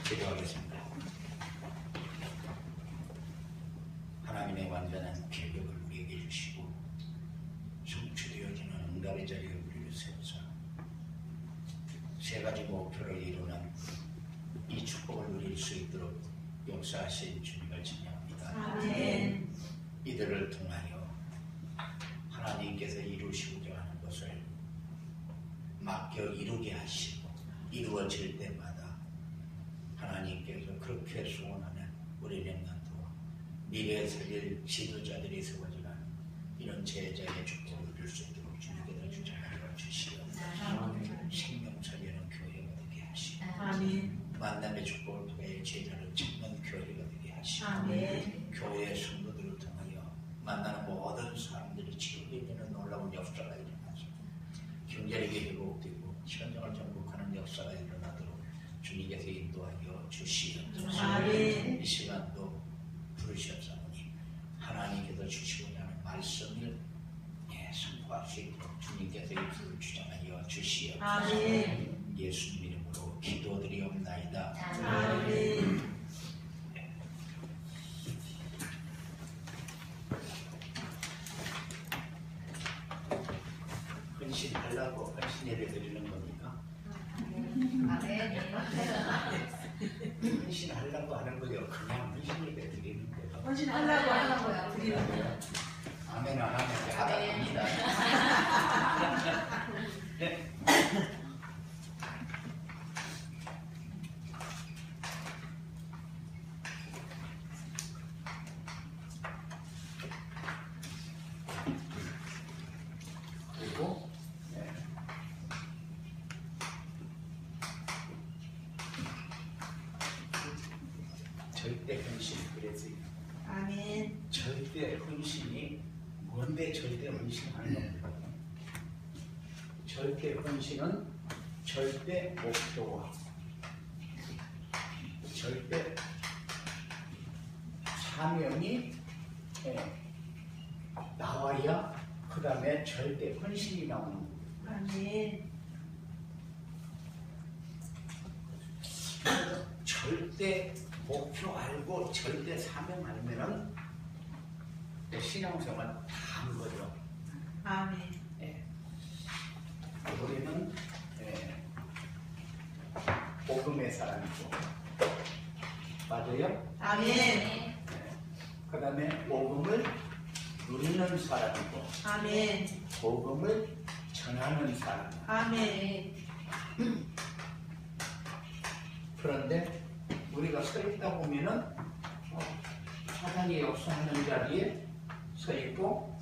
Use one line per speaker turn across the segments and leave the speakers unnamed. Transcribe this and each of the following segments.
기도하겠습니다. 하나님의 완전한 계획을 우리에게 주시고 성취되어지는 응답의 자리에 우리를 세우사 세 가지 목표를 이루는 이 축복을 누릴 수 있도록 역사하신 주님을 찬양합니다.
아멘.
이들을 통하여 하나님께서 이루시고자 하는 것을 맡겨 이루게 하시고 이루어질 때마다 하나님께서 그렇게 소원하는 우리 렘넌트 미래에 살릴 지도자들이 세워지는 이런 제자의 축복을 누릴 수 있도록 주님께서 주장하여 주시오. 생명 살리는 교회가 되게 하시오. 만남의 축복을 통해 제자를 찾는 교회가 되게 하시오. 교회의 성도들을 통하여 만나는 모든 사람들이 치유되게 되는 놀라운 역사가 일어나서 경제력이 회복되고 현장을 정복하는 역사가 일어나도록 주님께서 인도하여 주시옵소서. 이 시간도 부르셨사오니 하나님께서 주시고자 하는 말씀을 선포할 수 있도록 주님께서 입술을 주장하여 주시옵소서. 예수님 이름으로 기도드리옵나이다. 아멘. 헌신하려고 헌신 예배 드리는 겁니까? 헌신하려고 하는 거요. 그냥 헌신 예배 드리는 거예요.
헌신하려고 드리는 거예요.
아멘 안 하면 하답니다. 네. 그리고 절대 헌신 그랬어요.
아멘.
절대 헌신이 뭔데 절대 헌신하는 겁니다. 절대 헌신은 절대 목표와 절대 사명이 나와야 그 다음에 절대 헌신이 나오는 거예요.
아멘.
절대 목표 알고 절대 사명 알면은 신앙생활 다 한 거죠.
아멘.
우리는 복음의 사람이고 맞아요?
아멘.
그 다음에 복음을 누리는 사람이고
아멘.
복음을 전하는 사람.
아멘.
그런데 우리가 서 있다 보면은 사단이 역사하는 자리에 서 있고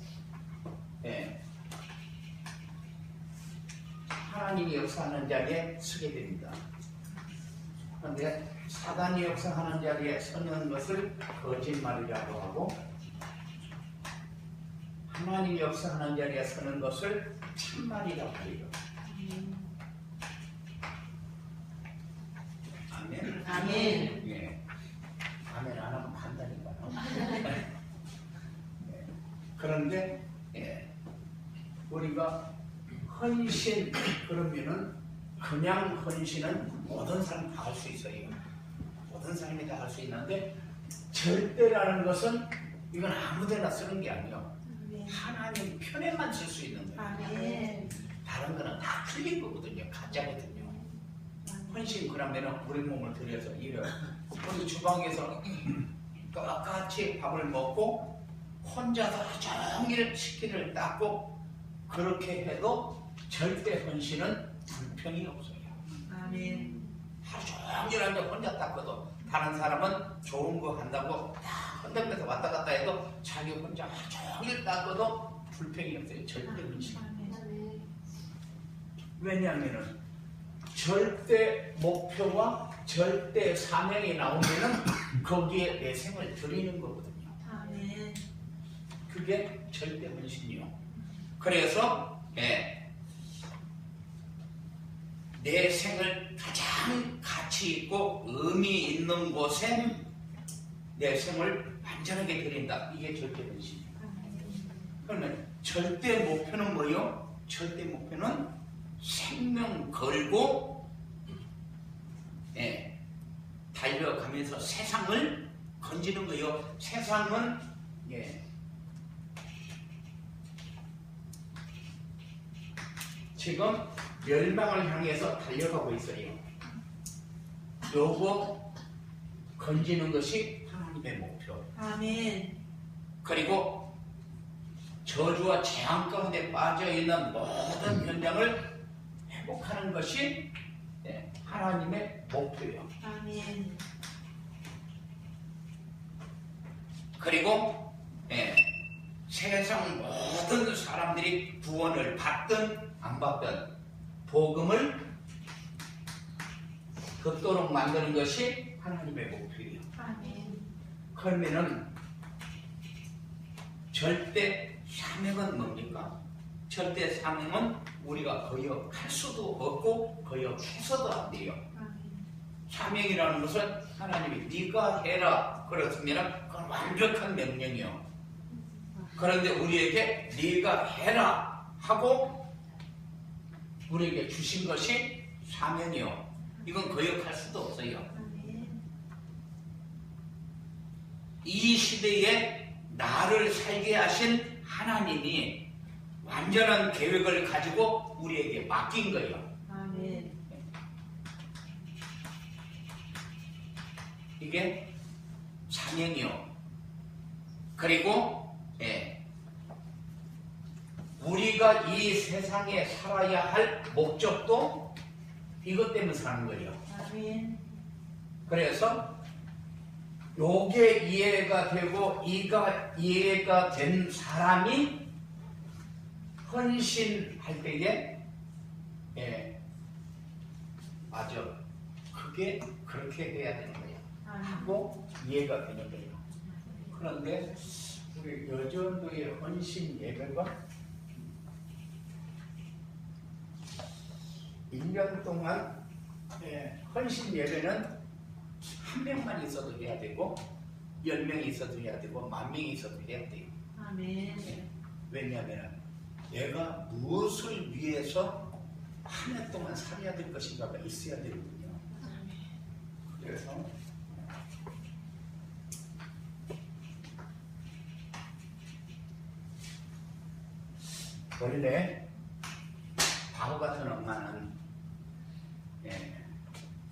하나님이 역사하는 자리에 서게 됩니다. 그런데 사단이 역사하는 자리에 서는 것을 거짓말이라고 하고 하나님이 역사하는 자리에 서는 것을 참말이라고 해요. 아멘.
아멘.
예. 아멘 안 하면 간다니까요. 그런데 우리가 헌신 그러면은 그냥 헌신은 모든 사람이 다 할 수 있어요. 모든 사람이 다 할 수 있는데 절대라는 것은 이건 아무데나 쓰는 게 아니에요. 하나님 편에만 쓸 수 있는 거예요.
아멘.
다른 거는 다 틀린 거거든요. 가짜거든요. 헌신 그러면은 우리 몸을 들여서 일을 우리 주방에서 똑같이 밥을 먹고 혼자서 하루 종일 식기를 닦고 그렇게 해도 절대 헌신은 불평이 없어요.
아멘.
하루 종일 앉아 혼자 닦아도 다른 사람은 좋은 거 한다고 다 헌덕에서 왔다 갔다 해도 자기 혼자 하루 종일 닦아도 불평이 없어요. 절대 헌신. 왜냐하면은 절대 목표와 절대 사명이 나오면은 거기에 내 생을 드리는 거거든요.
아멘.
그게 절대 헌신이요. 그래서 내 생을 가장 가치 있고 의미 있는 곳에 내 생을 완전하게 드린다. 이게 절대 헌신이에요. 그러면 절대 목표는 뭐요? 절대 목표는 생명 걸고 달려가면서 세상을 건지는 거예요. 세상은 지금 멸망을 향해서 달려가고 있어요. 요거 건지는 것이 하나님의 목표.
아멘.
그리고 저주와 재앙 가운데 빠져있는 모든 현장을 회복하는 것이 하나님의 목표예요.
아멘.
그리고 세상 모든 사람들이 구원을 받든 안 받든 복음을 듣도록 만드는 것이 하나님의 목표예요.
아멘.
그러면은 절대 사명은 뭡니까? 절대 사명은 우리가 거역할 수도 없고 거역해서도 안 돼요.
아멘.
사명이라는 것은 하나님이 네가 해라 그렇으면 그건 완벽한 명령이요. 그런데 우리에게 네가 해라 하고 우리에게 주신 것이 사명이요. 이건 거역할 수도 없어요.
아멘.
이 시대에 나를 살게 하신 하나님이 완전한 계획을 가지고 우리에게 맡긴 거예요.
아멘.
이게 사명이요. 그리고 우리가 이 세상에 살아야 할 목적도 이것 때문에 사는 거예요.
아멘.
그래서 요게 이해가 되고 이가 이해가 된 사람이 헌신할 때에 맞아. 그게 그렇게 해야 되는 거예요. 하고 이해가 되는 거예요. 그런데 우리 여전도의 헌신 예배가 1년 동안 헌신 예배는 한 명만 있어도 해야 되고 10명이 있어도 해야 되고 10,000명이 있어도 해야 돼요.
아멘.
왜냐하면 내가 무엇을 위해서 한 해 동안 살아야 될 것인가가 있어야 되거든요. 그래서 원래 바보 같은 엄마는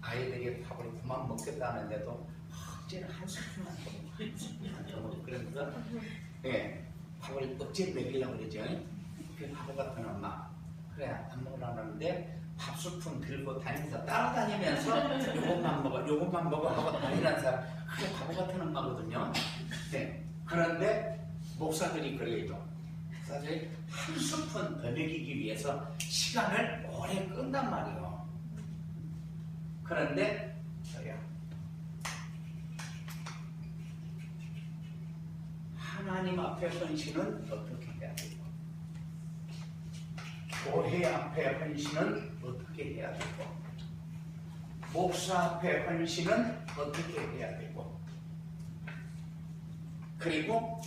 아이들이 밥을 그만 먹겠다는데도 어째는 한 스푼만 더 먹고 그러면서 밥을 어째 먹이려고 그러죠. 그 바보 같은 엄마 그래 안 먹으라는데 밥 스푼 들고 다니면서 따라다니면서 요것만 먹어 하고 다니는 사람 그게 바보 같은 엄마거든요. 그런데 목사들이 그래요. 목사들이 한 스푼 더 먹이기 위해서 시간을 오래 끈단 말이에요. 그런데 저야 하나님 앞에 헌신은 어떻게 해야 되고 교회 앞에 헌신은 어떻게 해야 되고 목사 앞에 헌신은 어떻게 해야 되고 그리고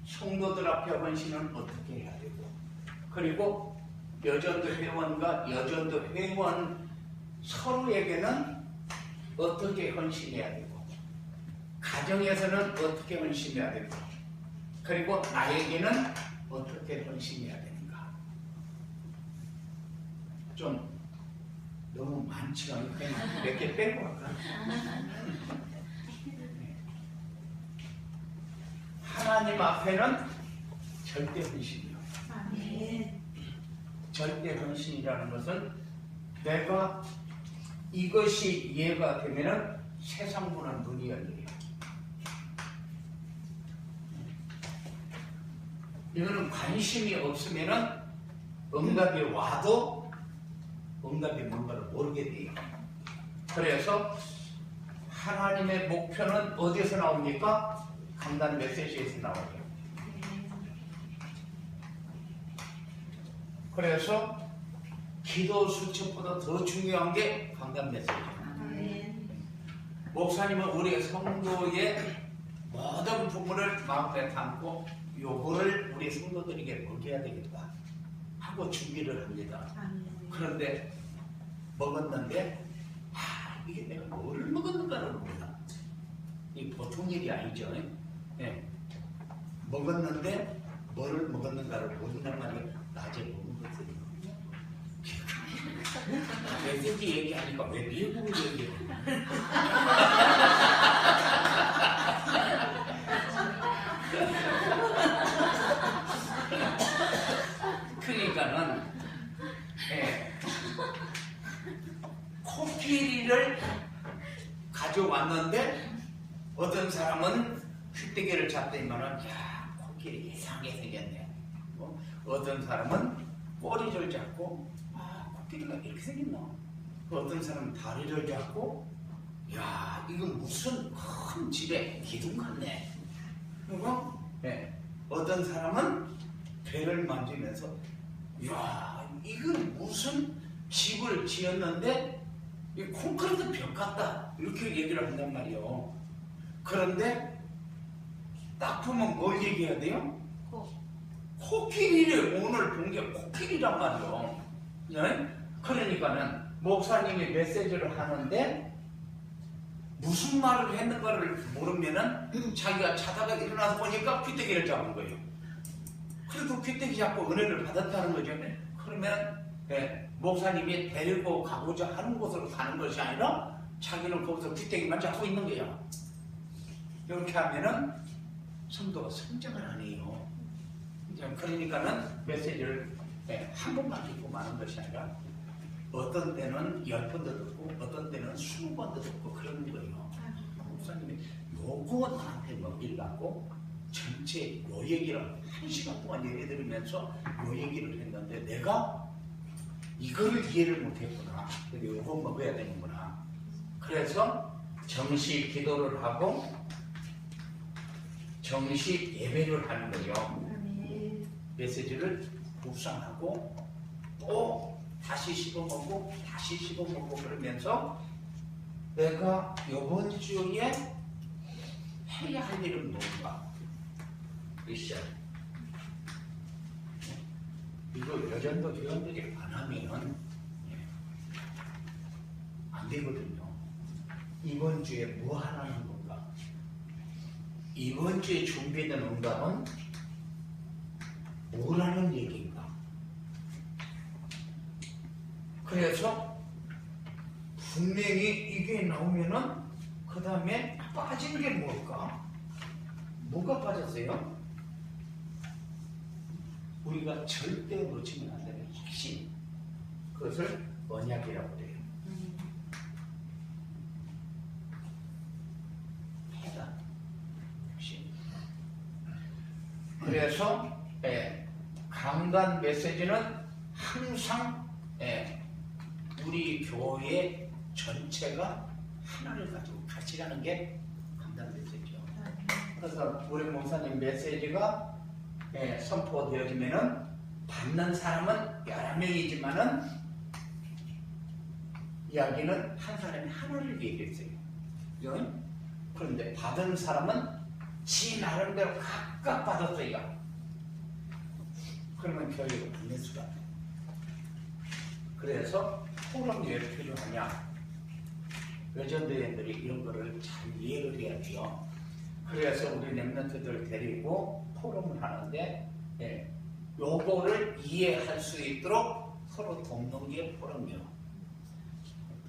성도들 앞에 헌신은 어떻게 해야 되고 그리고 여전도 회원과 여전도 회원 서로에게는 어떻게 헌신해야 되고 가정에서는 어떻게 헌신해야 되고 그리고 나에게는 어떻게 헌신해야 되는가. 좀 너무 많지 않을까? 몇 개 빼고 할까? 하나님 앞에는 절대 헌신이요.
아멘.
절대 헌신이라는 것은 내가 이것이 이해가 되면은 세상 보는 눈이 열려요. 이거는 관심이 없으면은 응답이 와도 응답이 뭔가를 모르게 돼요. 그래서 하나님의 목표는 어디서 나옵니까? 강단 메시지에서 나와요. 그래서 기도 수첩보다 더 중요한 게 강단 메시지예요. 목사님은 우리 성도의 모든 부분을 마음에 담고 요거를 우리 성도들에게 먹여야 되겠다. 하고 준비를 합니다.
아멘.
그런데 먹었는데 이게 내가 뭐를 먹었는가를 몰라. 이 보통 일이 아니죠. 예. 먹었는데 뭐를 먹었는가를 모른단 말이에요. 낮에 먹은 것들이. 메시지 얘기하니까 왜 미국을 얘기해? 그러니까는 코끼리를 가져왔는데 어떤 사람은 휘대기를 잡더니만은 야 코끼리 이상하게 생겼네. 어떤 사람은 꼬리를 잡고 코끼리가 이렇게 생겼나? 어떤 사람은 다리를 잡고 야 이건 무슨 큰 집에 기둥 같네. 그리고 어떤 사람은 배를 만지면서 야 이건 무슨 집을 지었는데 이 콘크리트 벽 같다 이렇게 얘기를 한단 말이에요. 그런데 딱 보면 뭘 얘기해야 돼요? 코끼리를 오늘 본 게 코끼리란 말이에요. 네? 그러니까는 목사님이 메시지를 하는데 무슨 말을 했는가를 모르면은 자기가 자다가 일어나서 보니까 귀때기를 잡은 거예요. 그래도 귀때기 잡고 은혜를 받았다는 거죠. 그러면 목사님이 데리고 가고자 하는 곳으로 가는 것이 아니라 자기는 거기서 귀때기만 잡고 있는 거야. 이렇게 하면은 성도가 성장을 안 해요. 그러니까는 메시지를 한 번만 듣고 마는 것이 아니라 어떤 때는 10번도 듣고 어떤 때는 20번도 듣고 그러는 거예요. 목사님이 요거 나한테 먹이려고 전체 요 얘기를 1시간 동안 예를 들으면서 요 얘기를 했는데 내가 이거를 이해를 못했구나. 근데 요거 먹어야 되는구나. 그래서 정식 기도를 하고 정식 예배를 하는 거예요.
아멘.
메시지를 묵상하고 또 다시 씹어먹고 다시 씹어먹고 그러면서 내가 이번 주에 해야 할 일은 뭔가 미션 이거 여전도 회원들이 안 하면 안 되거든요. 이번 주에 뭐 하라는 건가? 이번 주에 준비된 응답은 뭐라는 얘기인가? 그래서 분명히 이게 나오면은 그 다음에 빠진 게 뭘까? 뭐가 빠졌어요? 우리가 절대 놓치면 안 되는 핵심. 그것을 언약이라고 해요. 해다. 핵심. 그래서 강단 메시지는 항상 우리 교회 전체가 하나를 가지고 같이 가는 게 강단 메시지죠. 그래서 우리 목사님 메시지가 선포되어지면은 받는 사람은 여러 명이지만은 이야기는 한 사람이 하나를 얘기했어요. 그런데 받은 사람은 지 나름대로 각각 받았어요. 그러면 교회가 받는 수가 없어요. 그래서 포럼이 왜 필요하냐? 레전드들이 이런 거를 잘 이해를 해야 돼요. 그래서 우리 랩런트들 데리고 포럼을 하는데 요거를 이해할 수 있도록 서로 돕는 게 포럼이요.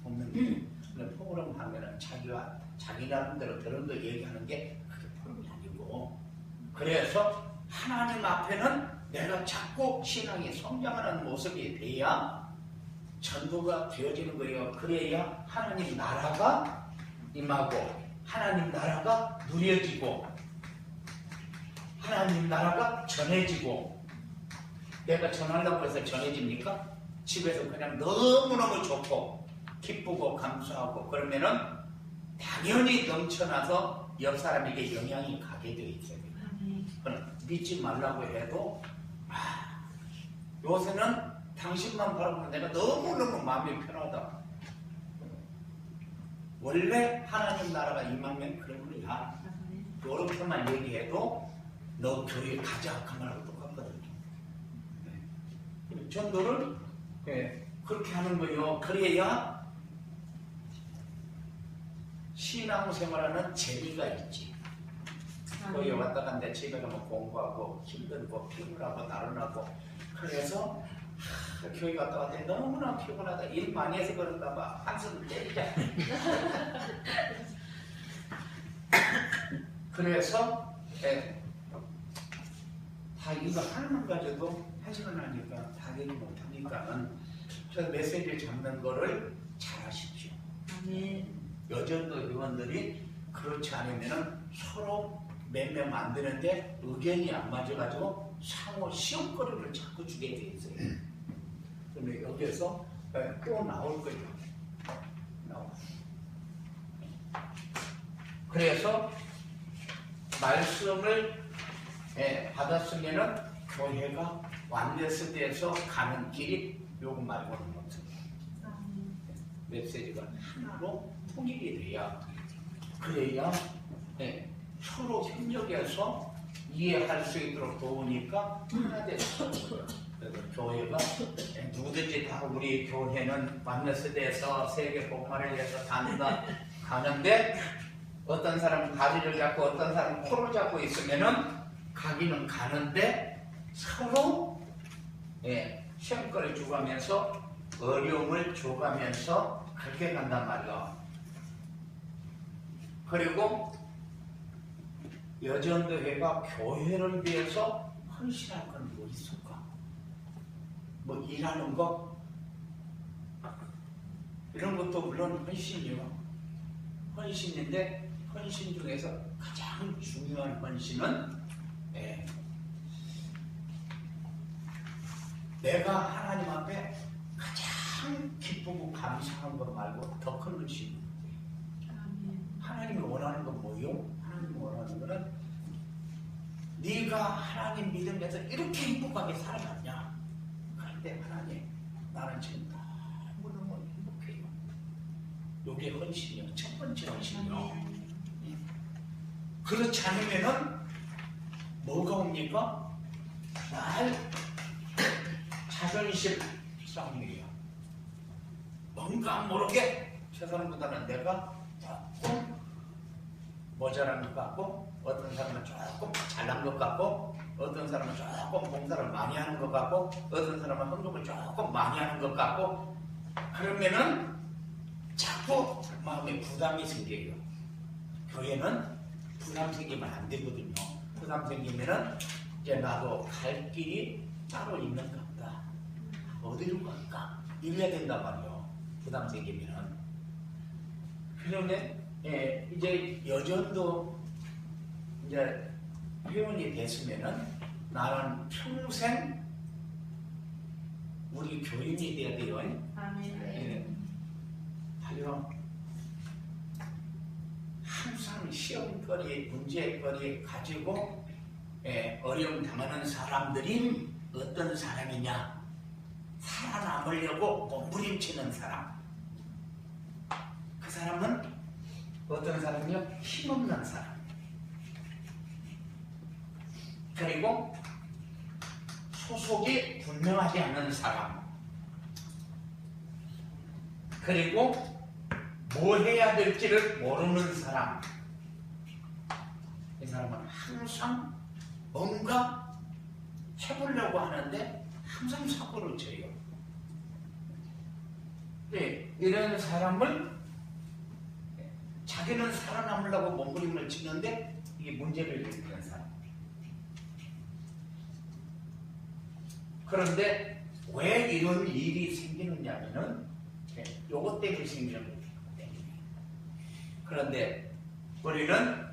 돕는 게 포럼 하면은 자기가 자기 나름대로 들은 거 얘기하는 게 그게 포럼이 아니고 그래서 하나님 앞에는 내가 자꾸 신앙이 성장하는 모습이 돼야 전도가 되어지는 거예요. 그래야 하나님 나라가 임하고 하나님 나라가 누려지고 하나님 나라가 전해지고 내가 전하려고 해서 전해집니까? 집에서 그냥 너무너무 좋고 기쁘고 감사하고 그러면은 당연히 넘쳐나서 옆 사람에게 영향이 가게 되어 있어요. 믿지 말라고 해도 요새는 당신만 바라보면 내가 너무너무 마음이 편하다. 원래 하나님 나라가 임하면 그런 거야. 요렇게만 얘기해도 너 교회 가자 그 말하고 똑같거든요. 전도를 그렇게 하는 거요. 그래야 신앙생활하는 재미가 있지. 거기 왔다 갔는데 집에 가면 공부하고 힘들고 피곤하고 나른하고 그래서 교회 갔다 왔더니 너무나 피곤하다. 일 많이 해서 그런가 봐. 한숨을 때리자. 그래서 다 이거 하나만 가져도 한 시간 하니까 다 되지 못하니까는 그래서 메시지를 잡는 거를 잘 하십시오.
아멘.
여전도 회원들이 그렇지 않으면은 서로 몇 명 만드는데 의견이 안 맞아가지고 상호 시험거리를 자꾸 주게 돼 있어요. 그런데 여기에서 또 나올 거예요. 그래서 말씀을 받았으면은 교회가 완전스대에서 가는 길이 요거 말고는 없습니다. 메시지가 하나로 통일이 돼야 그래야 서로 협력해서 이해할 수 있도록 도우니까 하나 되는 거예요. 그래서 교회가 누구든지 다 우리 교회는 완전스대에서 세계 복음화를 위해서 가는데 어떤 사람은 다리를 잡고 어떤 사람은 코를 잡고 있으면은 가기는 가는데 서로 시험거리 줘가면서 어려움을 줘가면서 그렇게 간단 말이야. 그리고 여전도회가 교회를 위해서 헌신할 건 뭐 있을까? 뭐 일하는 거? 이런 것도 물론 헌신이요. 헌신인데 헌신 중에서 가장 중요한 헌신은 내가 하나님 앞에 가장 기쁘고 감사한 것 말고 더 큰 헌신이 하나님이 원하는 건 뭐요? 하나님이 원하는 거는 네가 하나님 믿으면서 이렇게 행복하게 살아갔냐? 그런데 하나님 나는 지금 너무너무 행복해요. 이게 헌신이요. 첫 번째 헌신이요. 그렇지 않으면은 뭐가 옵니까? 날 자존심 싸움이에요. 뭔가 모르게 저 사람보다는 내가 조금 모자란 것 같고 어떤 사람은 조금 잘난 것 같고 어떤 사람은 조금 봉사를 많이 하는 것 같고 어떤 사람은 헌금을 조금 많이 하는 것 같고 그러면은 자꾸 마음에 부담이 생겨요. 교회는 부담 생기면 안 되거든요. 부담 생기면은 이제 나도 갈 길이 따로 있는가 보다. 어디로 갈까? 이래야 된단 말이에요. 부담 생기면은. 그런데 이제 여전도 이제 회원이 됐으면은 나는 평생 우리 교인이 돼야 돼요.
아멘.
하여 항상 시험거리, 문제거리 가지고 어려움 당하는 사람들이 어떤 사람이냐? 살아남으려고 몸부림치는 사람. 그 사람은 어떤 사람이요? 힘없는 사람. 그리고 소속이 분명하지 않은 사람. 그리고 뭐 해야 될지를 모르는 사람. 이 사람은 항상 뭔가 해보려고 하는데 항상 사고를 쳐요. 이런 사람을 자기는 살아남으려고 몸부림을 치는데 이게 문제를 일으키는 사람. 그런데 왜 이런 일이 생기느냐면은 요것 때문에 생기는 거예요. 그런데 우리는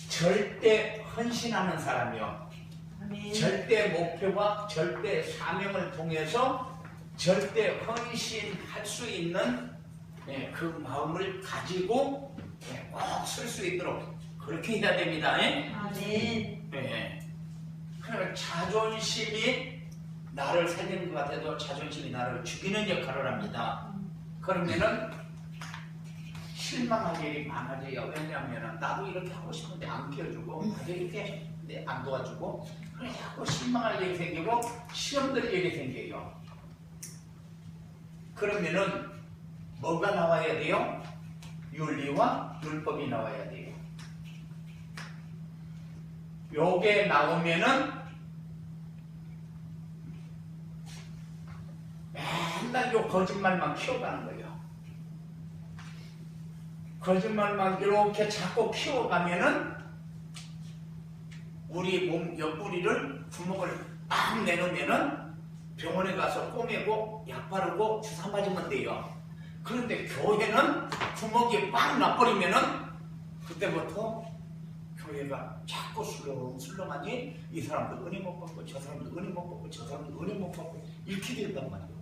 절대 헌신하는 사람이요.
아멘.
절대 목표와 절대 사명을 통해서 절대 헌신할 수 있는 그 마음을 가지고 꼭 설 수 있도록 그렇게 해야 됩니다.
아멘.
그러면 자존심이 나를 살리는 것 같아도 자존심이 나를 죽이는 역할을 합니다. 그러면은 실망할 일이 많아져요. 왜냐하면 나도 이렇게 하고 싶은데 안 키워주고 나도 이렇게 근데 안 도와주고 그래 자꾸 실망할 일이 생기고 시험 들 일이 생겨요. 그러면은 뭐가 나와야 돼요? 윤리와 율법이 나와야 돼요. 요게 나오면은 맨날 요 거짓말만 키워가는 거예요. 거짓말만 이렇게 자꾸 키워가면은 우리 몸 옆구리를 구멍을 딱 내놓으면은 병원에 가서 꼬매고 약 바르고 주사 맞으면 돼요. 그런데 교회는 구멍이 빡 나버리면은 그때부터 교회가 자꾸 술렁술렁하니 이 사람도 은혜 못 받고 저 사람도 은혜 못 받고 저 사람도 은혜 못 받고 이렇게 된단 말이에요.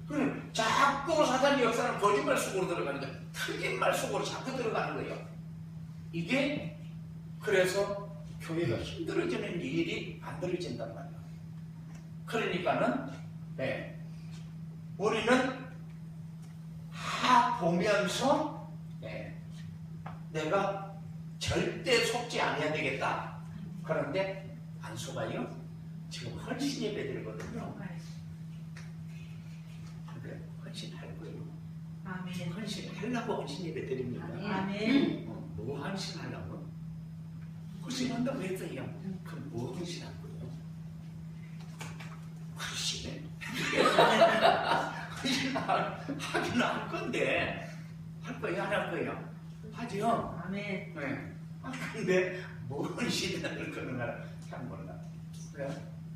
그럼 자꾸 사단의 역사는 거짓말 속으로 들어가는 거예요. 틀린 말 속으로 자꾸 들어가는 거예요. 이게 그래서 교회가 힘들어지는 일이 만들어진단 말이에요. 그러니까는 우리는 보면서 내가 절대 속지 않아야 되겠다. 그런데 안 속아요. 지금 헌신 예배 드리거든요. 근데 헌신할 거예요.
아멘.
헌신하려고 헌신 예배 드립니다.
아멘.
뭐 헌신하려고? 헌신한다고 했어요. 그럼 뭐 헌신할 거예요? 헌신해? 하긴 할 건데 할 거예요? 안 할 거예요? 하죠?
아멘.
네. 근데 뭘 헌신하는 거는 잘 몰라. 그래?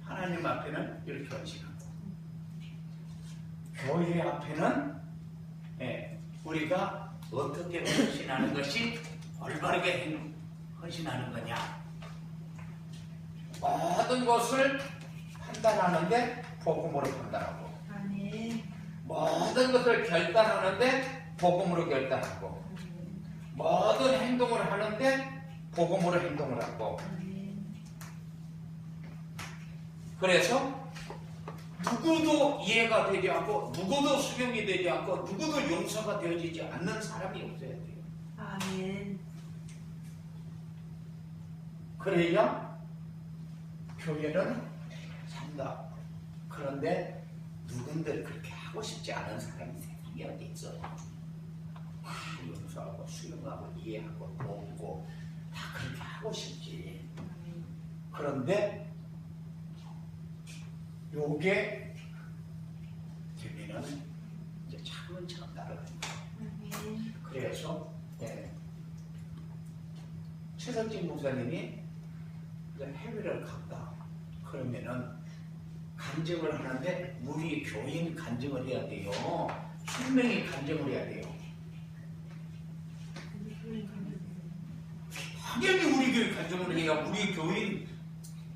하나님 앞에는 이렇게 헌신하고 교회 앞에는 우리가 어떻게 헌신하는 것이 올바르게 헌신하는 거냐. 모든 것을 판단하는데 복음으로 판단하고
아멘.
모든 것을 결단하는데 복음으로 결단하고 모든 행동을 하는데 복음으로 행동을 하고 그래서 누구도 이해가 되지 않고 누구도 수용이 되지 않고 누구도 용서가 되어지지 않는 사람이 없어야 돼요.
아멘.
그래야 교회는 산다. 그런데 누군들 그렇게 하고 싶지 않은 사람이 세상에 어디 있어요. 다 용서하고 수용하고 이해하고 돕고 다 그렇게 하고 싶지. 그런데 요게 되면은 이제 차근차근 따라가는 거예요. 그래서 최석진 목사님이 해외를 갔다. 그러면은 간증을 하는데 우리 교인 간증을 해야 돼요. 수명이 간증을 해야 돼요. 당연히 우리 교인 간증을 해야 우리 교인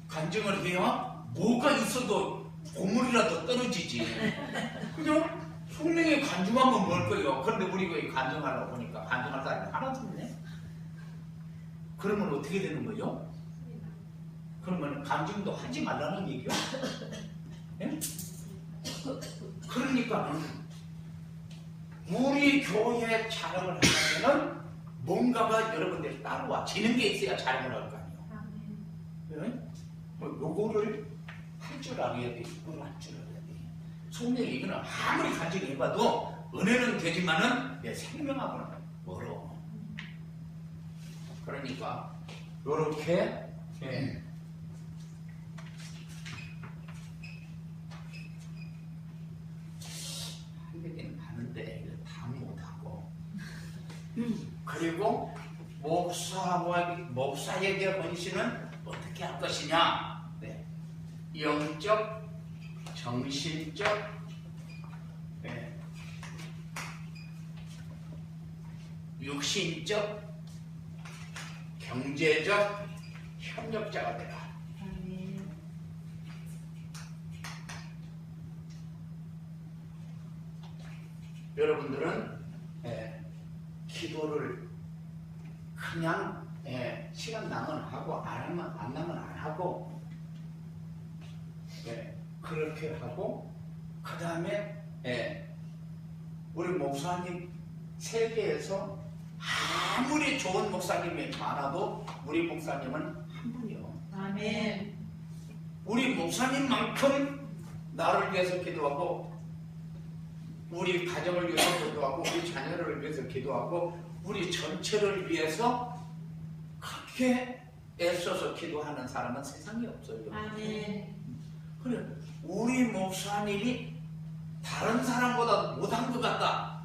간증을 해야 뭐가 있어도 고물이라도 떨어지지. 그죠? 성령이 간증하면 뭘 거예요. 그런데 우리 교인 간증하려고 보니까 간증할 사람이 하나도 없네. 그러면 어떻게 되는 거예요? 그러면 간증도 하지 말라는 얘기요? 네? 그러니까 우리 교회 촬영을 하려면 뭔가가 여러분들이 따라와지는 게 있어야 촬영을 할 거 아니에요. 네? 뭐 요거를 할 줄 알아야 돼. 이걸 할 줄 알아야 돼. 성령이 이거는 아무리 간증해봐도 은혜는 되지만은 내 생명하고는 멀어. 그러니까 요렇게 하긴 하는데 다 못하고 그리고 목사에게 헌신은 어떻게 할 것이냐. 영적, 정신적, 육신적, 경제적 협력자가 되라. 여러분들은 기도를 그냥 시간 나면 하고 안 나면 안 하고 그렇게 하고 그 다음에 우리 목사님 세계에서 아무리 좋은 목사님이 많아도 우리 목사님은 한 분이요.
아멘.
우리 목사님만큼 나를 위해서 기도하고 우리 가정을 위해서 기도하고 우리 자녀를 위해서 기도하고 우리 전체를 위해서 그렇게 애써서 기도하는 사람은 세상에 없어요.
아멘.
그래, 우리 목사님이 다른 사람보다 못한 것 같다.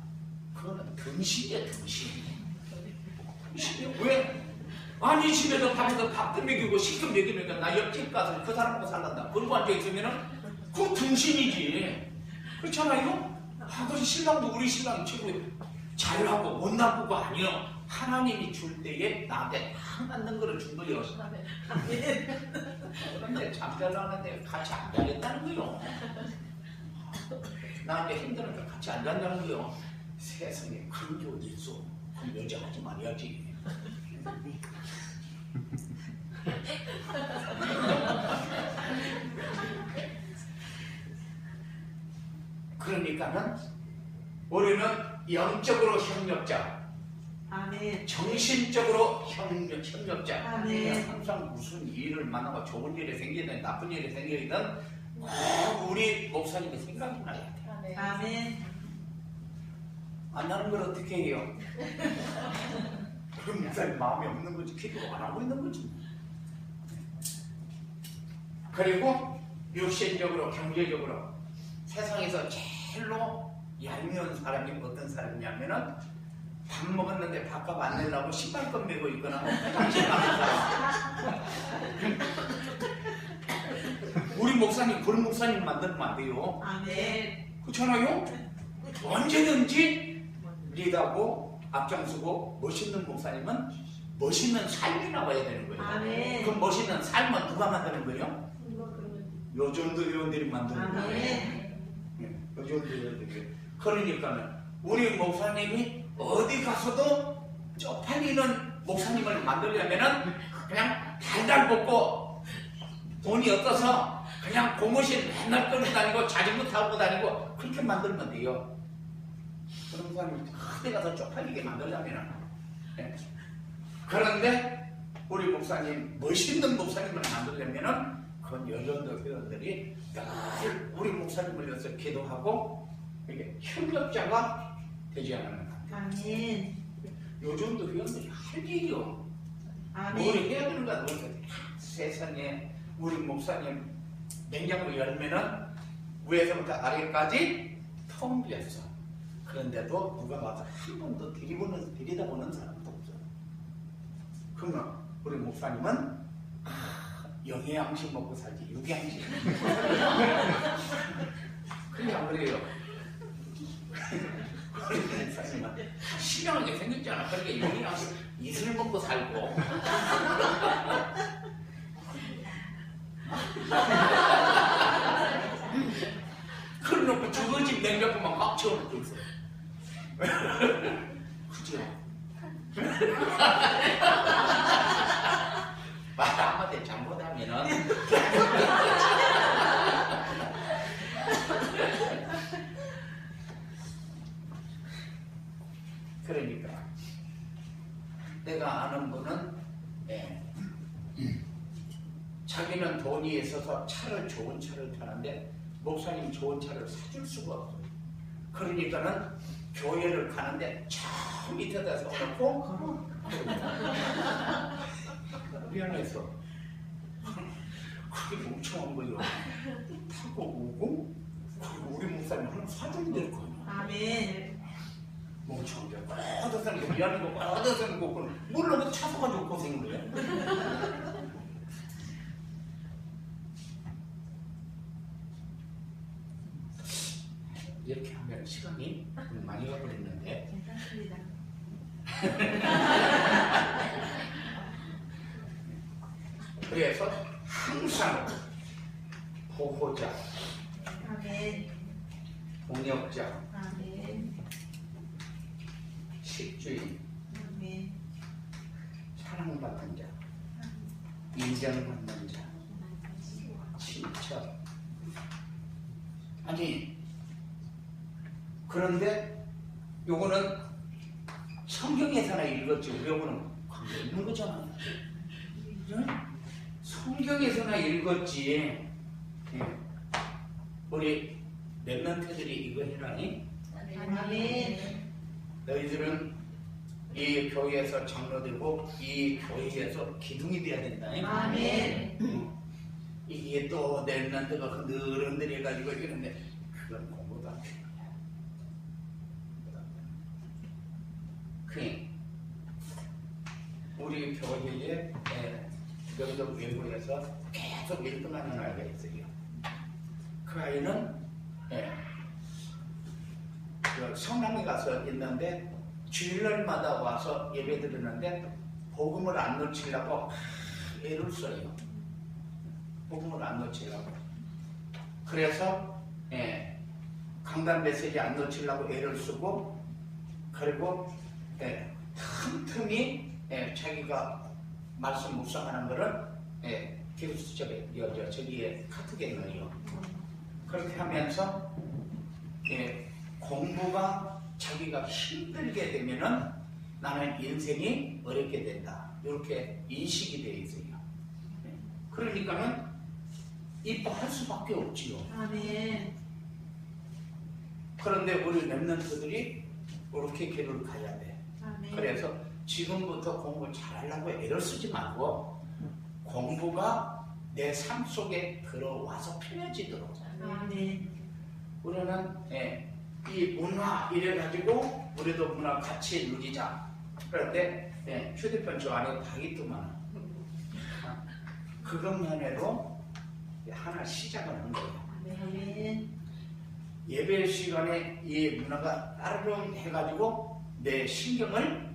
그거는 등신이야, 등신. 등신이야. 왜? 아니 집에서 밥에서 밥도 먹이고 식도 먹이니까 나 옆집 가서 그 사람하고 살란다. 그러고 앉아있으면은 그 등신이지. 그렇잖아요? 그것이 신랑도 우리 신랑이 최고 잘나고 못 나쁘고 아니요. 하나님이 줄 때에 나한테 딱 맞는 거를 준 거예요. 그런데 잠자려는데 같이 앉아야겠다는 거예요. 나한테 힘드니까 같이 앉아야겠다는 거예요. 세상에 그런 게 어디 있어. 그럼 여자 하지 말아야지. 그러니까는 우리는 영적으로 협력자,
아멘.
정신적으로 협력자.
아멘.
항상 무슨 일을 만나고 좋은 일이 생기든 나쁜 일이 생기든 꼭 우리 목사님의 생각이 나야 돼.
아멘.
안 나는 걸 어떻게 해요? 그럼 목사님 마음이 없는 거지. 기도 안 하고 있는 거지. 그리고 육신적으로 경제적으로 세상에서 제일로 얄미운 사람이 어떤 사람이냐면은 밥 먹었는데 밥값 안 내려고 신발끈 메고 있거나 화장실 가는 사람. 우리 목사님 그런 목사님 만들면 안 돼요.
아멘.
그렇잖아요? 언제든지 리드하고 앞장서고 멋있는 목사님은 멋있는 삶이 나와야 되는 거예요.
아멘.
그 멋있는 삶은 누가 만드는 거예요? 요전도 의원들이 만드는 거예요.
아멘.
요전도 의원들이. 그러니까는 우리 목사님이 어디 가서도 쪽팔리는 목사님을 만들려면은 그냥 달달 볶고 돈이 없어서 그냥 고무신 맨날 끌고 다니고 자전거 타고 다니고 그렇게 만들면 돼요. 그런 목사님이 어디 가서 쪽팔리게 만들려면은. 그런데 우리 목사님 멋있는 목사님을 만들려면은 그건 여전도 회원들이 늘 우리 목사님을 위해서 기도하고 이게 협력자가 되지 않으면 안 돼요.
아멘.
요즘도 회원들이 할 일이요. 뭘
아멘.
해야 되는가 모르겠어요. 세상에 우리 목사님 냉장고 열면은 위에서부터 아래까지 텅 비었어. 그런데도 누가 와서 한 번도 들여다보는 사람도 없어요. 그러면 우리 목사님은 영양식 먹고 살지 육양식. 그게 안 그래요. 우리 목사님은 신명하게 생겼잖아. 그러니까 영양식 이슬 먹고 살고. 그래놓고 저거 집 냉장고만 막 채워놓고 있어. 그죠? 말 한마디 잘못하면은 그러니까 내가 아는 분은 자기는 돈이 있어서 좋은 차를 타는데 목사님 좋은 차를 사줄 수가 없어요. 그러니까는 교회를 가는데 저 밑에다 서놓고 미안해서 그게 멍청한 거예요. 타고 오고 그리고 우리 목사님 하나 사줘야 될 거예요.
아멘.
멍청한 게 꺼져서 미안한 거 꺼져서 물론 차 사가지고 고생을 해. 이렇게 하면 시간이 많이 가버렸는데
괜찮습니다.
그래서 항상 보호자,
아멘.
동역자,
아멘.
식주인,
아멘.
사랑받는 자, 인정받는 자, 친척. 아니 그런데 요거는 성경에서나 읽었지 요거는 관계 있는 거잖아. 응? 성경에서나 읽었지. 예. 우리 랩런트들이 이거 해라니?
아멘.
너희들은 이 교회에서 장로되고 이 교회에서 기둥이 돼야 된다.
아멘.
이게 또 랩런트가 흔들흔들 해가지고 이러는데 그건 공부도 안 되는 거야. 그 우리 교회에 여기서 외부에서 계속 1등하는 아이가 있어요. 그 아이는 그 성남에 가서 있는데 주일날마다 와서 예배 드리는데 복음을 안 놓치려고 애를 써요. 복음을 안 놓치려고. 그래서 강단 메시지 안 놓치려고 애를 쓰고, 그리고 틈틈이 자기가 말씀 묵상하는 거를 저기에 카톡에 넣어요. 그렇게 하면서 공부가 자기가 힘들게 되면은 나는 인생이 어렵게 된다. 이렇게 인식이 되어 있어요. 그러니까는 이뻐할 수밖에 없지요.
아멘.
그런데 우리 랩런트들이 이렇게 길을 가야 돼.
아멘.
그래서 지금부터 공부 잘하려고 애를 쓰지 말고 공부가 내 삶 속에 들어와서 편해지도록.
아멘.
우리는 이 문화 이래가지고 우리도 문화 같이 누리자. 그런데 휴대폰 저 안에 다 있더만 그것만 해도 하나 시작을 한 거예요.
아멘.
예배 시간에 이 문화가 따르릉 해가지고 내 신경을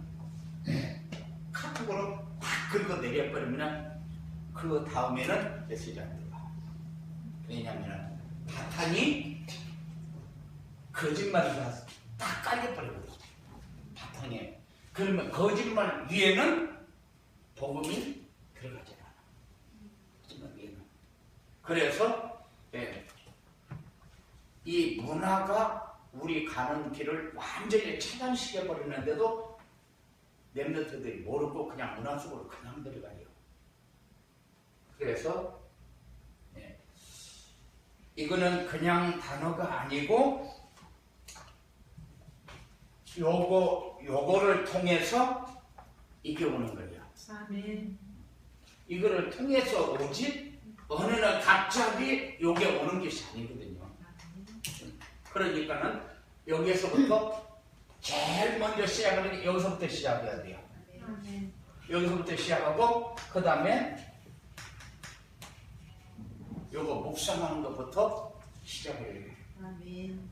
카톡으로 팍 긁어 내려버리면 그 다음에는 메시지 안 들어가. 왜냐하면 바탕이 거짓말이 딱 깔려버리거든. 바탕에. 그러면 거짓말 위에는 복음이 들어가지 않아. 거짓말 위에는. 그래서 이 문화가 우리 가는 길을 완전히 차단시켜 버리는데도 랩런트들이 모르고 그냥 문화 속으로 그냥 들어가요. 그래서 이거는 그냥 단어가 아니고 요거를 통해서 이게 오는 거예요.
아멘.
이거를 통해서 오지 어느 날 갑자기 요게 오는 것이 아니거든요. 그러니까는 여기에서부터 제일 먼저 시작하는 게 여기서부터 시작해야 돼요.
아멘.
여기서부터 시작하고 그 다음에 요거 묵상하는 것부터 시작을 해요.
아멘.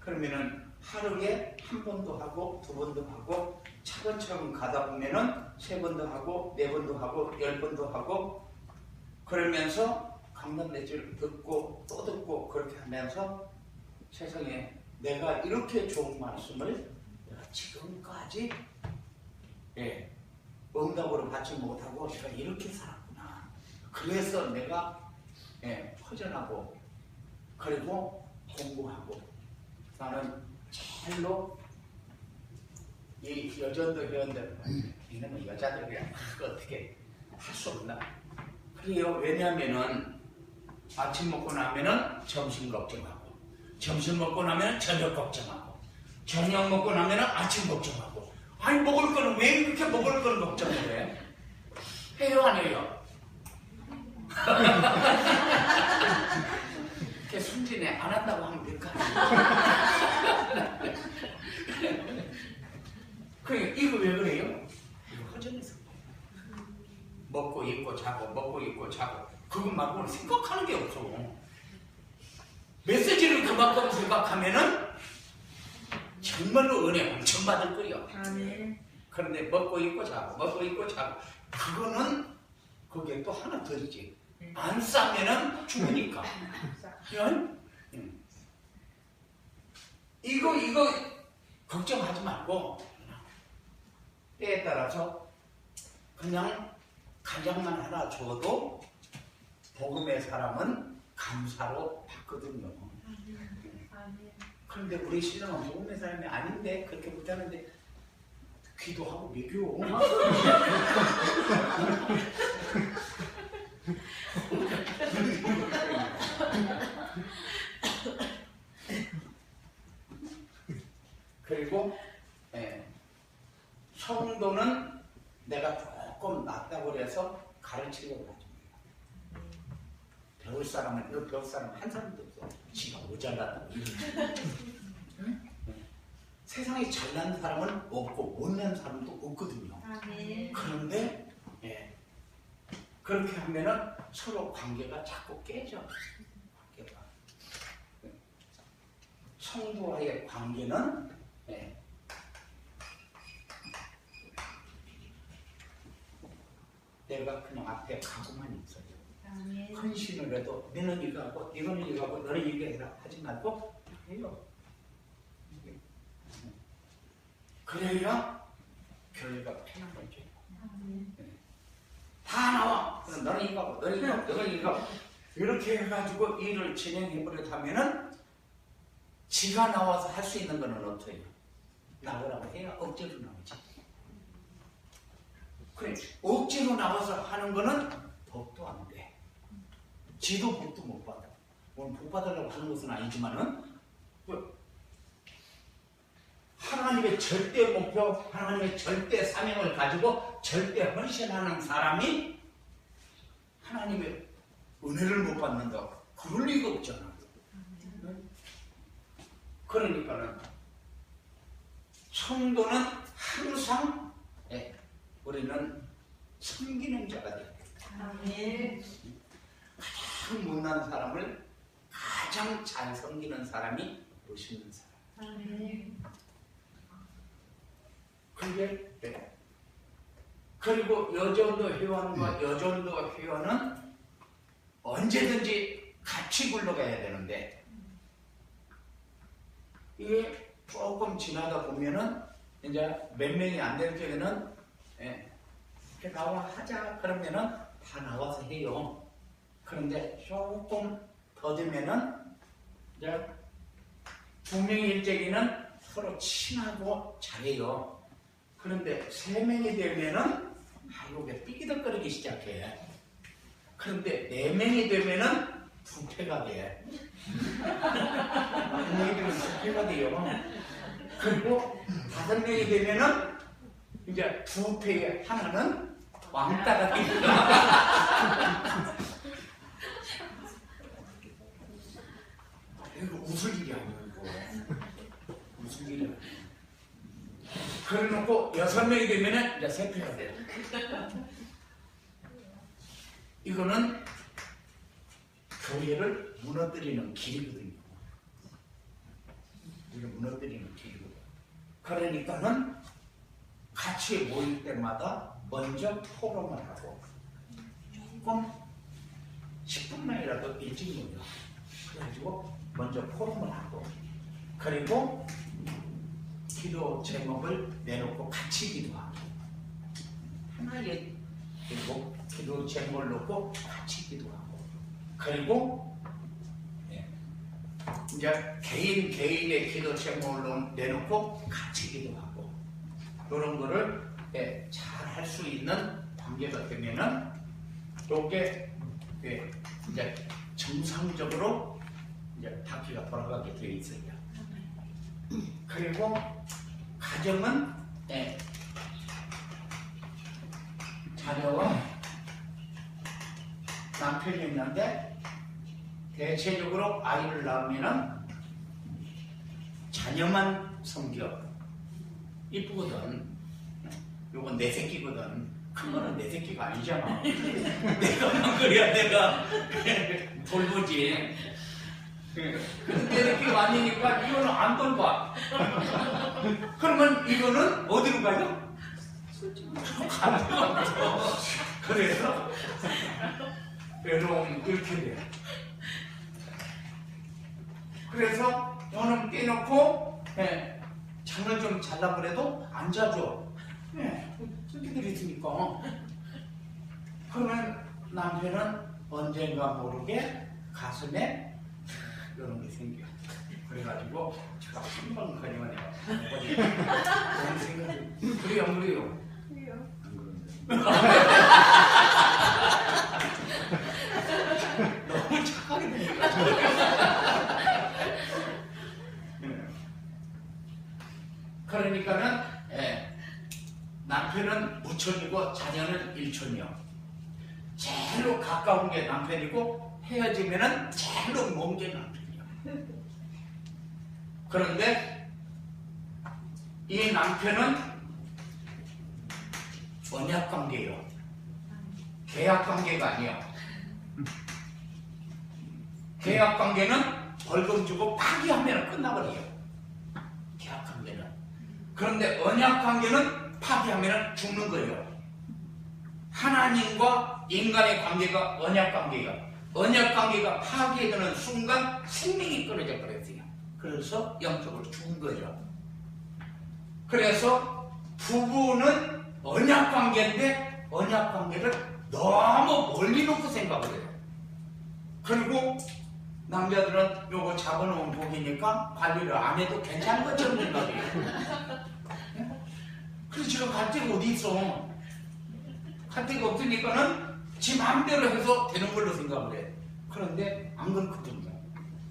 그러면은 하루에 한 번도 하고 두 번도 하고 차근차근 가다 보면은 세 번도 하고 네 번도 하고 10번도 하고 그러면서 강단 메시지를 듣고 또 듣고 그렇게 하면서 세상에 내가 이렇게 좋은 말씀을 내가 지금까지 응답으로 받지 못하고 내가 이렇게 살았구나. 그래서 내가 허전하고 그리고 공부하고 나는 잘로 이 여전도 회원들 이놈의 여자들 그냥 어떻게 할 수 없나. 그래요. 왜냐하면은 아침 먹고 나면은 점심 걱정하고 점심 먹고 나면은 저녁 걱정하고 저녁 먹고 나면은 아침 걱정하고 아니 먹을 거는 왜 이렇게 먹을 거는 걱정을 해? 해요 안 해요? 걔 순진해. 안 한다고 하면 될 거 아니야. 그러니까 이거 왜 그래요? 이거 허전해서 먹고 입고 자고 먹고 입고 자고 그것 말고는 생각하는 게 없어. 메시지를 그만큼 생각하면은 정말로 은혜 엄청 받을 거예요.
아멘.
그런데 먹고 입고 자고 먹고 입고 자고 그거는 그게 또 하나 더 있지. 안 싸면은 죽으니까. 이거 걱정하지 말고 때에 따라서 그냥 간장만 하나 줘도 복음의 사람은 감사로 받거든요.
아멘.
그런데 우리 신랑은 복음의 사람이 아닌데 그렇게 못하는데 기도하고 믿겨. 그리고 성도는 내가 조금 낫다고 그래서 가르치려고 하죠. 배울 사람은 배울 사람 한 사람도 없어. 지가 모자라다고 이러는. 세상에 잘난 사람은 없고 못난 사람도 없거든요.
아멘.
그런데 그렇게 하면은 서로 관계가 자꾸 깨져. 관계가. 성도와의 관계는 내가 그냥 앞에 가고만 있어요.
아멘.
헌신을 해도 너는 이거 하고 이거는 이거 하고 너는 이거 해라 하지 말고 해요. 그래야 교회가 편한 거죠.
아멘.
다 나와. 그럼 너는 이거 하고 너는 이거 하고 너는 이거 하고 이렇게 해가지고 일을 진행해버려 하면은 지가 나와서 할 수 있는 거는 어때요? 나오라고 해야 억지로 나오지. 그래 억지로 나와서 하는 거는 법도 안 돼. 지도 법도 못 받아. 오늘 복 받으려고 하는 것은 아니지만은 하나님의 절대 목표, 하나님의 절대 사명을 가지고 절대 헌신하는 사람이 하나님의 은혜를 못 받는다. 그럴 리가 없잖아. 그러니까는 성도는 항상 우리는 섬기는 자가 돼요.
아멘.
가장 못난 사람을 가장 잘 섬기는 사람이 멋있는 사람.
아멘.
그게 그리고 여전도 회원과 여전도 회원은 언제든지 같이 굴러가야 되는데 이게 조금 지나다 보면은 이제 몇 명이 안 될 적에는 이렇게 나와 하자 그러면은 다 나와서 해요. 그런데 조금 더 되면은 이제 두 명일 적에는 서로 친하고 잘해요. 그런데 세 명이 되면은 이게 삐기덕거리기 시작해. 그런데 네 명이 되면은 부패가 돼. 너희들은 부패가 돼요. 그리고 다섯 명이 되면은 이제 두 패에 하나는 왕따가 됩니다. 이거 웃을 일이 아니고 웃을 일이 아니고. 그래놓고 여섯 명이 되면은 이제 세 패가 돼요. 이거는 교회를 무너뜨리는 길이거든요. 우리를 무너뜨리는 길이거든요. 그러니까는 같이 모일 때마다 먼저 토론을 하고 조금 10분만이라도 일찍 모여. 그래가지고 먼저 토론을 하고 그리고 기도 제목을 내놓고 같이 기도하고 하나의 기도 제목을 놓고 같이 기도하고 그리고 이제 개인의 기도 제목을 내놓고 같이 기도하고 이런 거를 잘 할 수 있는 관계가 되면은 이게 이제 정상적으로 이제 바퀴가 돌아가게 되어 있어요. 그리고 가정은 자녀와 남편이 있는데 대체적으로 아이를 낳으면은 자녀만 섬겨. 이쁘거든. 요건 내 새끼거든. 큰 거는 내 새끼가 아니잖아. 내가만 그래야 내가 돌보지. 내 새끼가 아니니까 이거는 안 돌봐. 그러면 이거는 어디로 가요? 가면 그래서 외로움 이렇게 돼요. 그래서 너는 떼놓고 장을 좀 잘라 그래도 안 자줘. 새끼들이 있으니까. 그러면 남편은 언젠가 모르게 가슴에 이런 게 생겨. 그래가지고 제가 한번 거리만 해요. 그런 생각이 그래요 안 그래요?
그래요.
너무 착하게 되니까. 그러니까는 남편은 무천이고 자녀는 일천이요. 제일로 가까운 게 남편이고 헤어지면은 제일로 먼 게 남편이요. 그런데 이 남편은 언약 관계예요. 계약 관계가 아니에요. 계약 관계는 벌금 주고 파기하면 끝나버려요. 계약 관계는. 그런데 언약 관계는 파기하면 죽는 거예요. 하나님과 인간의 관계가 언약 관계예요. 언약 관계가 파기되는 순간 생명이 끊어져 버렸어요. 그래서 영적으로 죽은 거죠. 그래서 부부는 언약 관계인데 언약 관계를 너무 멀리 놓고 생각을 해요. 그리고 남자들은 요거 잡아놓은 복이니까 관리를 안 해도 괜찮은 것처럼 생각해요. 그래서 지금 갈 데가 어디 있어? 갈 데가 없으니까는 지 마음대로 해서 되는 걸로 생각을 해. 그런데 안 그렇거든요.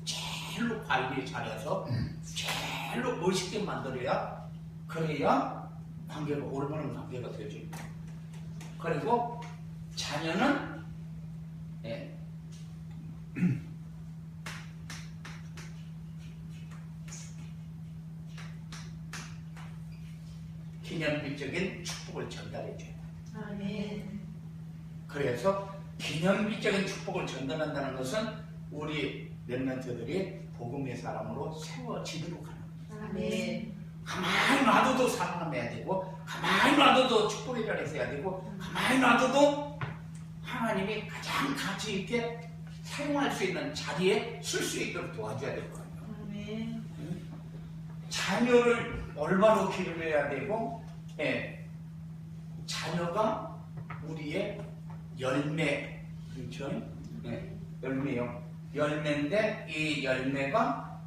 제일로 관리 잘해서 제일로 멋있게 만들어야, 그래야 관계가 올바른 관계가 되죠. 그리고 자녀는 기념비적인 축복을 전달해줘요.
아멘.
그래서 기념비적인 축복을 전달한다는 것은 우리 렘넌트들이 복음의 사람으로 세워지도록 하는 거예요.
아멘.
가만히 놔둬도 사랑해야 되고, 가만히 놔둬도 축복의 자리에서 해야 되고, 가만히 놔둬도 하나님이 가장 가치 있게 사용할 수 있는 자리에 쓸 수 있도록 도와줘야 될 거예요.
아멘.
자녀를 올바로 기르려야 되고, 자녀가 우리의 열매, 그렇죠? 열매요. 열매인데 이 열매가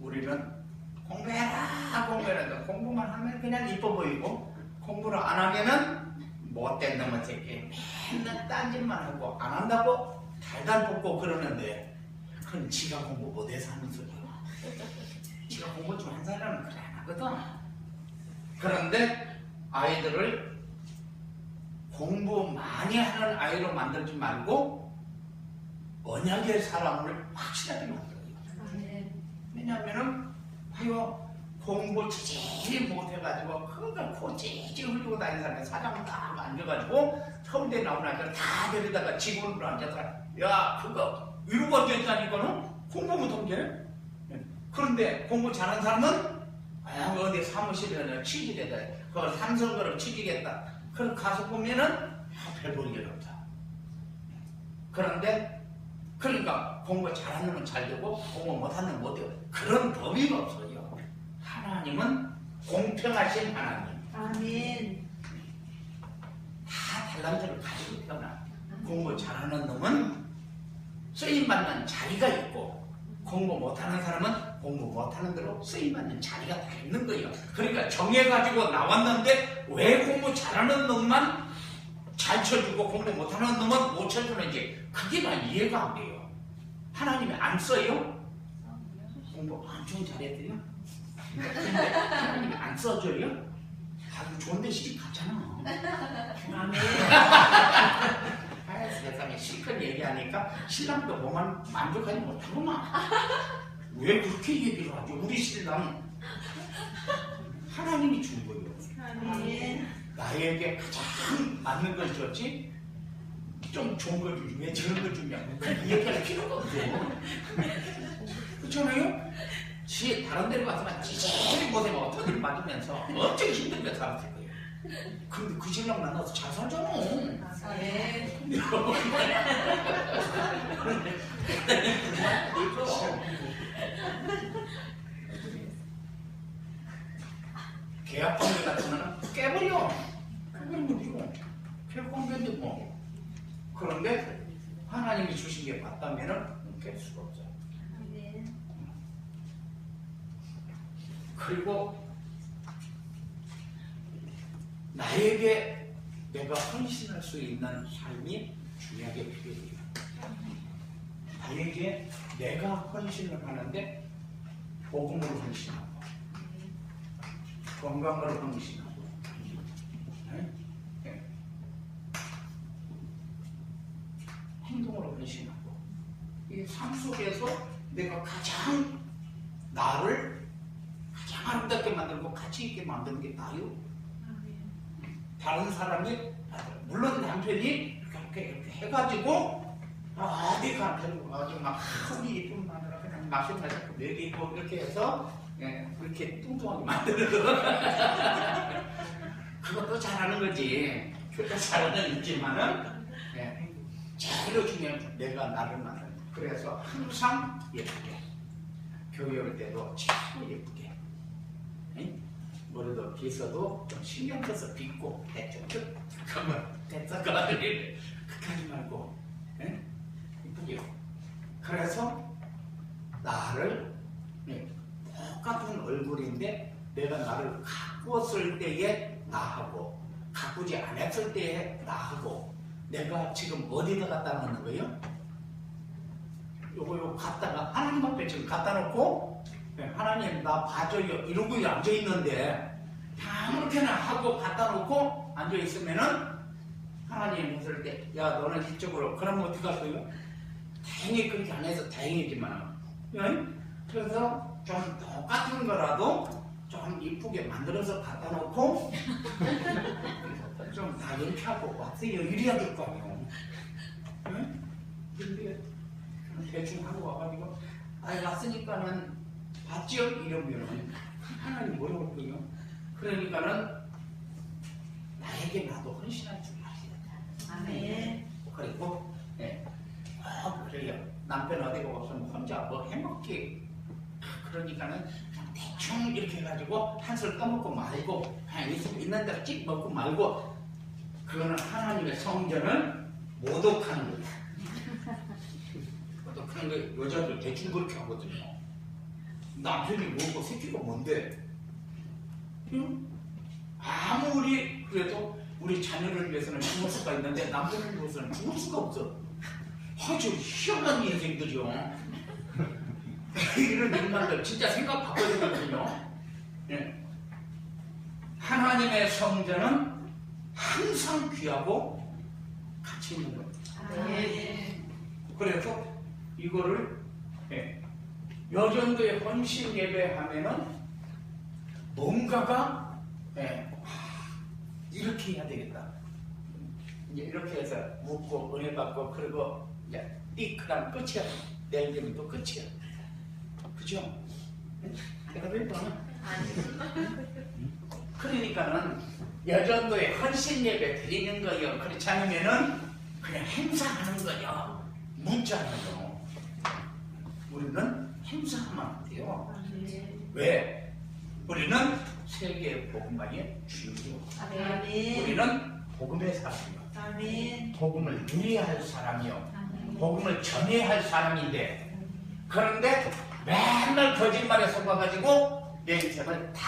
우리는 공부해라. 공부만 하면 그냥 이뻐 보이고, 공부를 안 하면은 못된 놈의 새끼 맨날 딴짓만 하고 안 한다고 달달 볶고 그러는데, 그건 지가 공부 못해서 하는 소리야. 지가 공부 좀 한 사람은 그래 안 하거든. 그런데 아이들을 공부 많이 하는 아이로 만들지 말고 언약의 사람을 확실하게 만들어요. 왜냐하면은 공부 지지리 못해가지고 그러니까 코찌찌 흘리고 다니는 사람이 사장 딱 앉아가지고 서울대 나오는 아이들 다 데리다가 직원으로 앉아서 야 그거 위로 앉아있다니까는 공부 못한 게. 그런데 공부 잘하는 사람은 어디 사무실에 취직했다. 그걸 삼성그룹 취직했다. 그럼 가서 보면은 별 볼 일 없다. 그런데 그러니까 공부 잘하는 놈은 잘 되고 공부 못하는 놈은 못 되고, 그런 법이 없어요. 하나님은 공평하신 하나님.
아멘.
다 달란트를 가지고 있거나, 공부 잘하는 놈은 쓰임받는 자리가 있고, 공부 못하는 사람은 공부 못하는 대로 쓰임받는 자리가 다 있는 거예요. 그러니까 정해가지고 나왔는데 왜 공부 잘하는 놈만 잘 쳐주고 공부 못하는 놈은 못 쳐주는지 그게 난 이해가 안 돼요. 하나님이 안 써요? 공부 엄청 잘했대요? 근데 하나님이 안 써줘요? 아주 좋은데 시집 갔잖아.
아멘.
세상에 실컷 얘기하니까 신랑도 뭐만 만족하지 못하구만. 왜 그렇게 얘기를 하죠? 우리 신랑 하나님이 준 거예요.
아멘.
나에게 가장 맞는 걸 줬지, 좀 좋은 걸 주지 왜 저런 걸 주냐, 그 얘기할 필요가 없어. 그렇잖아요? 지 다른 데로 가서만 지지리 못해 어떤 일 맞으면서 엄청 힘들게 살았을 거예요. 근데 그 신랑 만나서 잘 살잖아.
아멘.
계약 관계 같은 거는 깨버려. 그건 뭐죠? 계약 관계인데 뭐. 그런데 하나님이 주신 게 맞다면은 깰 수가 없어요.
아멘.
그리고 나에게 내가 헌신할 수 있는 삶이 중요하게 필요해요. 나에게 내가 헌신을 하는데 복음으로 헌신하고, 건강을 헌신하고, 네? 네. 행동으로 헌신하고, 이 삶 속에서 내가 가장 나를 가장 아름답게 만들고 가치 있게 만드는 게 나요. 다른 사람이, 물론 남편이 이렇게 해가지고 어디 가면 아주 막 크기 이쁜 마누라 그냥 마시고 자꾸 먹이고 이렇게 해서 그렇게 뚱뚱하게 만들어서 그것도 잘하는 거지. 그것도 잘하는 있지만은 제일 중요한 건 내가 나를 만드는 거. 그래서 항상 예쁘게 교회 올 때도 참 예쁘게 머리도 빗어도 좀 신경 써서 빗고 대충 그러면 됐다가 그렇게 말고 이쁘게. 그래서 나를 똑같은 얼굴인데 내가 나를 가꾸었을 때의 나하고 가꾸지 않았을 때의 나하고 내가 지금 어디다 갖다 놓는 거예요? 요거 갖다가 하나님 앞에 지금 갖다 놓고 하나님 나 봐줘요 이러고 앉아있는데 아무렇게나 하고 갖다 놓고 앉아있으면은 하나님 웃을 때 야 너는 이쪽으로 그러면 어떡할 거예요? 다행히 그렇게 안 해서 다행이지만 그래서 좀 똑같은 거라도 좀 이쁘게 만들어서 갖다 놓고 좀 다 이렇게 하고 왔어요 이래야 될 거 아니에요. 근데 대충 하고 와가지고 왔으니까는 봤죠? 이러면 하나님 뭐라고 그러요? 그러니까는 나에게 나도 헌신할 줄 알아야
아멘.
그리고 그래요. 남편 어디 없으면 혼자 뭐 해먹기 그러니까는 그냥 대충 이렇게 해가지고 한술 떠먹고 말고 그냥 있는 대로 찍 먹고 말고 그거는 하나님의 성전을 모독하는 거예요. 모독하는 거 여자들 대충 그렇게 하거든요. 남편이 뭐고 새끼가 뭔데? 응? 아무리 그래도 우리 자녀를 위해서는 죽을 수가 있는데 남편을 위해서는 죽을 수가 없어. 아주 희한한 인생들이요. 이런 인간들 진짜 생각 바꿔야 되거든요. 하나님의 성전은 항상 귀하고 가치 있는 거예요. 그래서 이거를 여전도에 헌신 예배하면은 뭔가가 이렇게 해야 되겠다. 이제 이렇게 해서 묻고 은혜 받고 그리고 이제 띠크랑 끝이야. 내일 되면 또 끝이야. 그죠? 내가 왜 그러나? 그러니까는 여전도에 헌신 예배 드리는 거요. 그렇지 않으면은 그냥 행사하는 거요. 묻자는 거. 우리는 행사하면 안 돼요. 왜? 우리는 세계 복음화의 주인이요. 우리는 복음의 사람이요.
아멘.
복음을 누려야 할 사람이요. 복음을 전해야 할 사람인데 그런데 맨날 거짓말에 속아가지고 내 인생을 다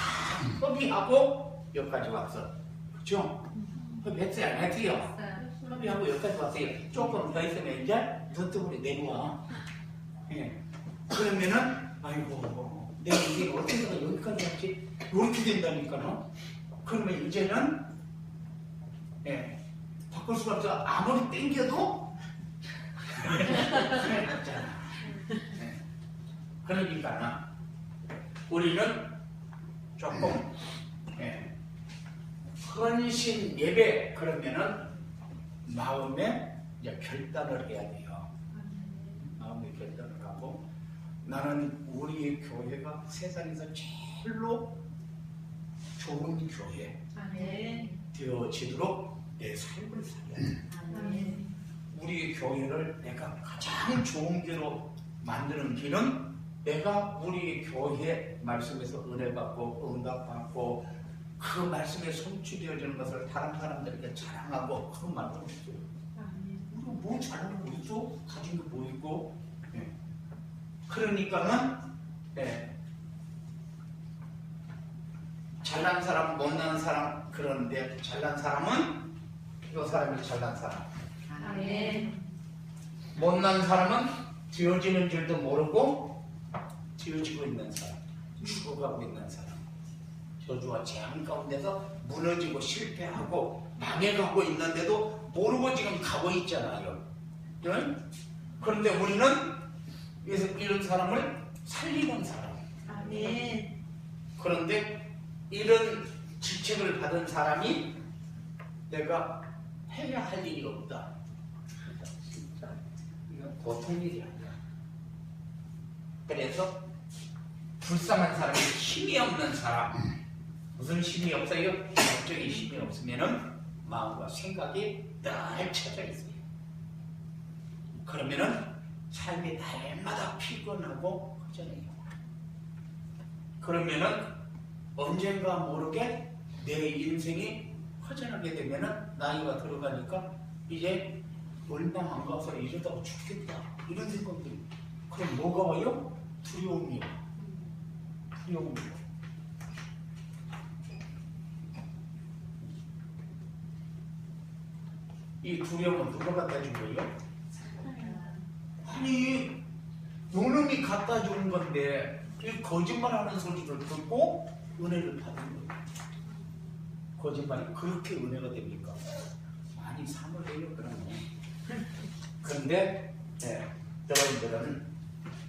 허비하고 여기까지 왔어. 그죠? 허비했어요? 안 했어요? 허비하고 여기까지 왔어요. 조금 더 있으면 이제 저쪽으로 내려와. 그러면은 아이고 내 인생이 어떻게 여기까지 왔지? 이렇게 된다니까요. 그러면 이제는 바꿀 수가 없어. 아무리 땡겨도 그러니까 우리는 조금 헌신 예배 그러면은 마음에 이제 결단을 해야 돼요. 마음에 결단을 하고 나는 우리의 교회가 세상에서 제일로 좋은 교회 되어지도록 내 삶을 살아야 돼. 우리 교회를 내가 가장 좋은 교회로 만드는 길은 내가 우리 교회 말씀에서 은혜 받고 응답 받고 그 말씀에 성취되어지는 것을 다른 사람들에게 자랑하고 그런 말도 없어요. 우리가 뭐 잘하는 거 있어? 가진 게 뭐 있고? 그러니까는 잘난 사람, 못난 사람 그런데 잘난 사람은 이 사람이 잘난 사람. 못난 사람은 되어지는 줄도 모르고 되어지고 있는 사람, 죽어가고 있는 사람. 저주와 재앙 가운데서 무너지고 실패하고 망해가고 있는데도 모르고 지금 가고 있잖아요. 응? 그런데 우리는 이런 사람을 살리는 사람.
아멘.
그런데 이런 직책을 받은 사람이 내가 해야 할 일이 없다. 진짜 이건 보통 일이 아니야. 그래서 불쌍한 사람이 힘이 없는 사람. 무슨 힘이 없어요? 영적인 힘이 없으면은 마음과 생각이 늘 쳐져 있어요. 그러면은 삶이 날마다 피곤하고 허전해요. 그러면은 언젠가 모르게 내 인생이 허전하게 되면은 나이가 들어가니까 이제 얼마 안 가서 이러다가 죽겠다 이런 생각들이. 그럼 뭐가 와요? 두려움이요. 두려움이요. 이 두려움은 누가 갖다 준 거예요? 아니, 요놈이 갖다 준 건데 이 거짓말하는 소리를 듣고 은혜를 받은 거예요. 거짓말이 그렇게 은혜가 됩니까? 많이 상을 해요, 그러면. 그런데 여러분들은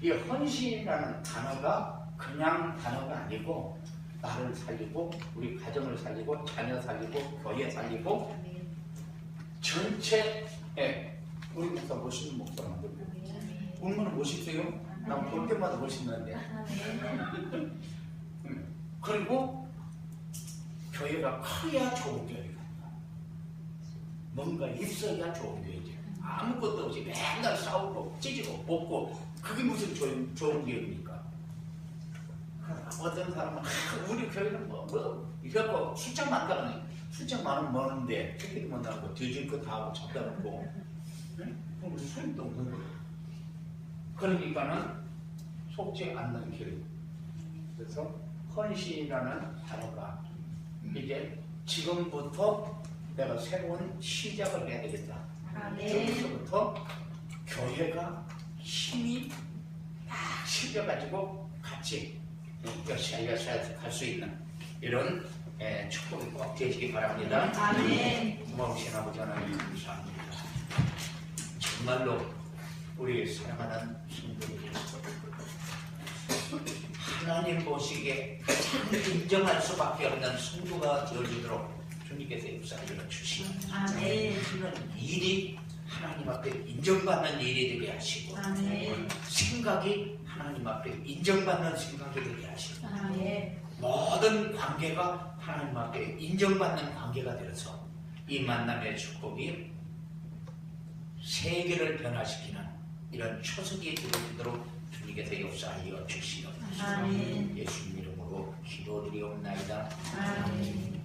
이 헌신이라는 단어가 그냥 단어가 아니고 나를 살리고 우리 가정을 살리고 자녀 살리고 교회 살리고 전체 우리 목사 멋있는 목사만 얼마나 멋있어요? 난 볼 때마다 멋있는데. 그리고 교회가 커야 좋은 교회가 뭔가 있어야 좋은 교회지. 아무것도 없이 맨날 싸우고 찢고 뽑고 그게 무슨 좋은 교회입니까? 어떤 사람은 우리 교회는 이거 숫자 많다는 숫자 많으면 뭐는데 특히도 못하고 뒤질 거 다 하고 잡다 놓고 그럼 소용도 없는 거예요. 그러니까는 속지 않는 교회. 그래서 헌신이라는 단어가 이제 지금부터 내가 새로운 시작을 해야 되겠다. 지금부터 교회가 힘이 딱 실려가지고 같이 열심히 갈 수 있는 이런 축복이 꼭 되시기 바랍니다.
아멘.
고마우신 아버지 하나님 감사합니다. 정말로 우리 사랑하는 성도들이 하나님 보시기에 인정할 수밖에 없는 성도가 되어지도록 주님께서 역사를 주시고
아멘.
하는 일이 하나님 앞에 인정받는 일이 되게 하시고
아멘.
생각이 하나님 앞에 인정받는 생각이 되게 하시고
아멘.
모든 관계가 하나님 앞에 인정받는 관계가 되어서 이 만남의 축복이 세계를 변화시키는 이런 초석이 되어지도록 주님께서 역사하여 주시옵소서.
아멘.
예수님 이름으로 기도드리옵나이다.
아멘.